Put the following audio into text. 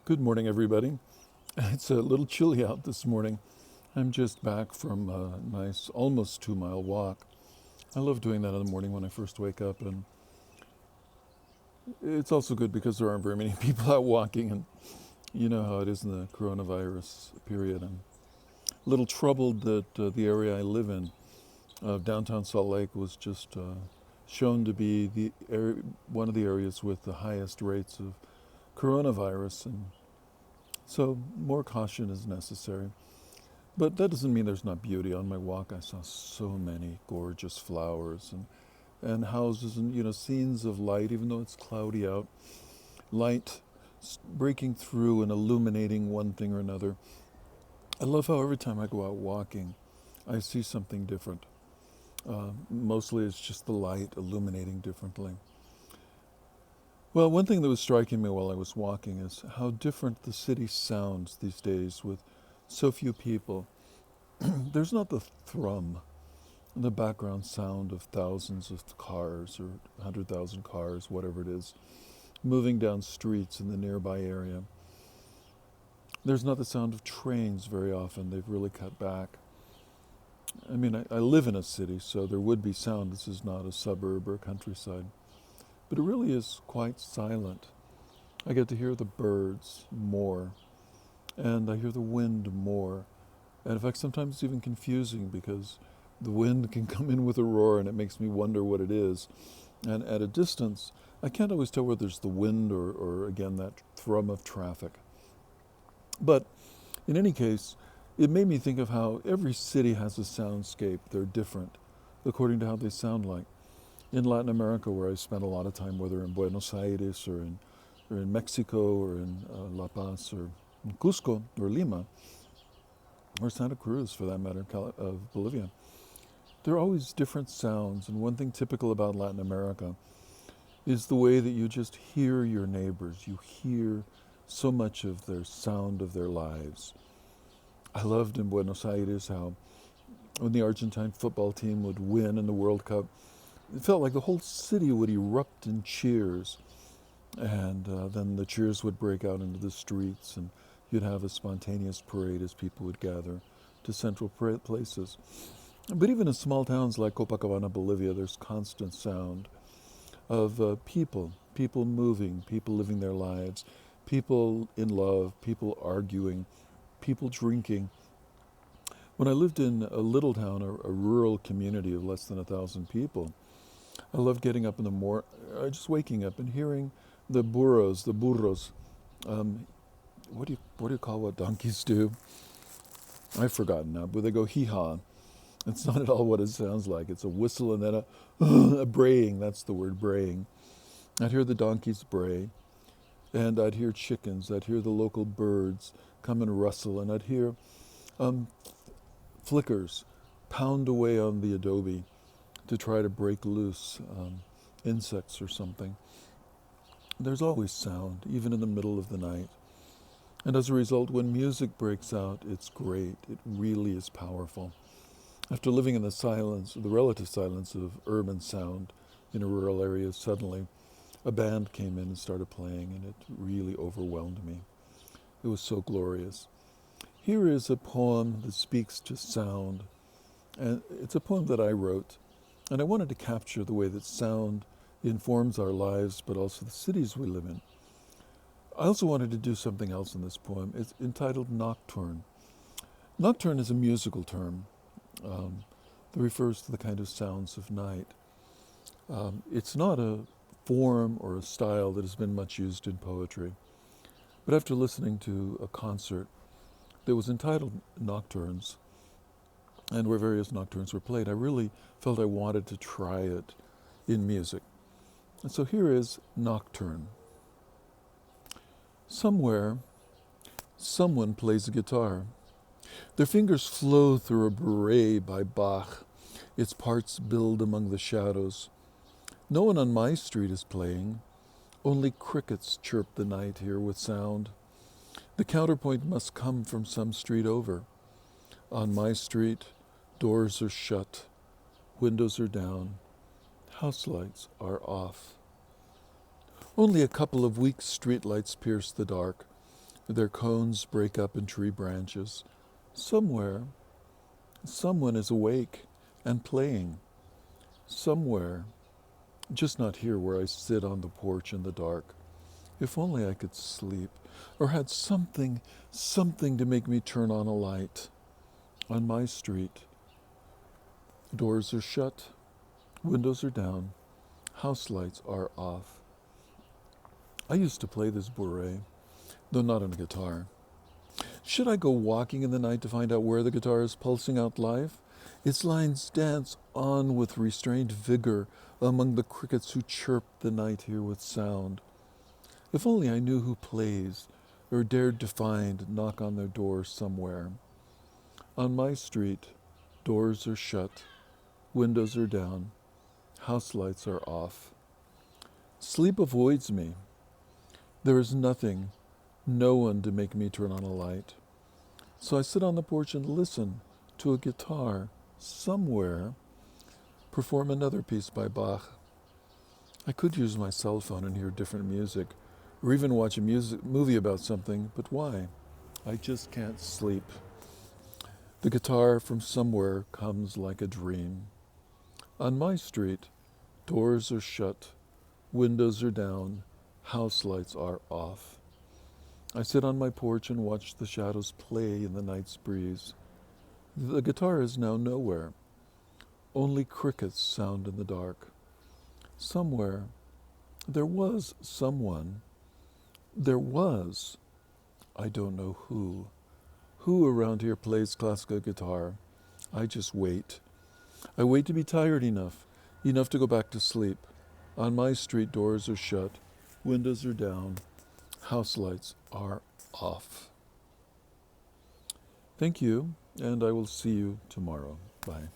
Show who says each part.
Speaker 1: Good morning, everybody. It's a little chilly out this morning. I'm just back from a nice, almost 2 mile walk. I love doing that in the morning when I first wake up, and it's also good because there aren't very many people out walking, and you know how it is in the coronavirus period. I'm a little troubled that the area I live in, downtown Salt Lake, was just shown to be one of the areas with the highest rates of coronavirus, and so more caution is necessary. But that doesn't mean there's not beauty. On my walk, I saw so many gorgeous flowers and houses and, scenes of light, even though it's cloudy out. Light breaking through and illuminating one thing or another. I love how every time I go out walking, I see something different. Mostly it's just the light illuminating differently. Well, one thing that was striking me while I was walking is how different the city sounds these days with so few people. There's not the thrum, the background sound of thousands of cars or 100,000 cars, whatever it is, moving down streets in the nearby area. There's not the sound of trains very often. They've really cut back. I mean, I live in a city, so there would be sound. This is not a suburb or countryside. But it really is quite silent. I get to hear the birds more, and I hear the wind more. And in fact, sometimes it's even confusing because the wind can come in with a roar and it makes me wonder what it is. And at a distance, I can't always tell whether it's the wind or again, that thrum of traffic. But in any case, it made me think of how every city has a soundscape. They're different according to how they sound like. In Latin America, where I spent a lot of time, whether in Buenos Aires or in Mexico or in La Paz or in Cusco or Lima, or Santa Cruz for that matter, of Bolivia, there are always different sounds. And one thing typical about Latin America is the way that you just hear your neighbors. You hear so much of their sound of their lives. I loved in Buenos Aires how when the Argentine football team would win in the World Cup, it felt like the whole city would erupt in cheers. And then the cheers would break out into the streets, and you'd have a spontaneous parade as people would gather to central places. But even in small towns like Copacabana, Bolivia, there's constant sound of people moving, people living their lives, people in love, people arguing, people drinking. When I lived in a little town, a rural community of less than 1,000 people, I loved getting up in the morning, just waking up and hearing the burros. What do you call what donkeys do? I've forgotten now, but they go hee-haw. It's not at all what it sounds like. It's a whistle and then a braying. That's the word, braying. I'd hear the donkeys bray, and I'd hear chickens. I'd hear the local birds come and rustle, and I'd hear flickers pound away on the adobe to try to break loose insects or something. There's always sound, even in the middle of the night. And as a result, when music breaks out, it's great. It really is powerful. After living in the silence, the relative silence of urban sound in a rural area, suddenly a band came in and started playing, and it really overwhelmed me. It was so glorious. Here is a poem that speaks to sound, and it's a poem that I wrote, and I wanted to capture the way that sound informs our lives, but also the cities we live in. I also wanted to do something else in this poem. It's entitled Nocturne. Nocturne is a musical term that refers to the kind of sounds of night. It's not a form or a style that has been much used in poetry. But after listening to a concert that was entitled Nocturnes, and where various nocturnes were played, I really felt I wanted to try it in music. And so here is Nocturne. Somewhere, someone plays a guitar. Their fingers flow through a bourrée by Bach. Its parts build among the shadows. No one on my street is playing. Only crickets chirp the night here with sound. The counterpoint must come from some street over. On my street, doors are shut, windows are down, house lights are off. Only a couple of weak streetlights pierce the dark. Their cones break up in tree branches. Somewhere, someone is awake and playing. Somewhere, just not here where I sit on the porch in the dark. If only I could sleep, or had something to make me turn on a light. On my street, doors are shut, windows are down, house lights are off. I used to play this bourrée, though not on a guitar. Should I go walking in the night to find out where the guitar is pulsing out life? Its lines dance on with restrained vigor among the crickets who chirp the night here with sound. If only I knew who plays, or dared to find, knock on their door somewhere. On my street, doors are shut, windows are down, house lights are off. Sleep avoids me. There is nothing, no one to make me turn on a light. So I sit on the porch and listen to a guitar somewhere perform another piece by Bach. I could use my cell phone and hear different music, or even watch a movie about something, but why? I just can't sleep. The guitar from somewhere comes like a dream. On my street, doors are shut, windows are down, house lights are off. I sit on my porch and watch the shadows play in the night's breeze. The guitar is now nowhere. Only crickets sound in the dark. Somewhere, there was someone. There was, I don't know who. Who around here plays classical guitar? I just wait. I wait to be tired enough to go back to sleep. On my street, doors are shut, windows are down, house lights are off. Thank you, and I will see you tomorrow. Bye.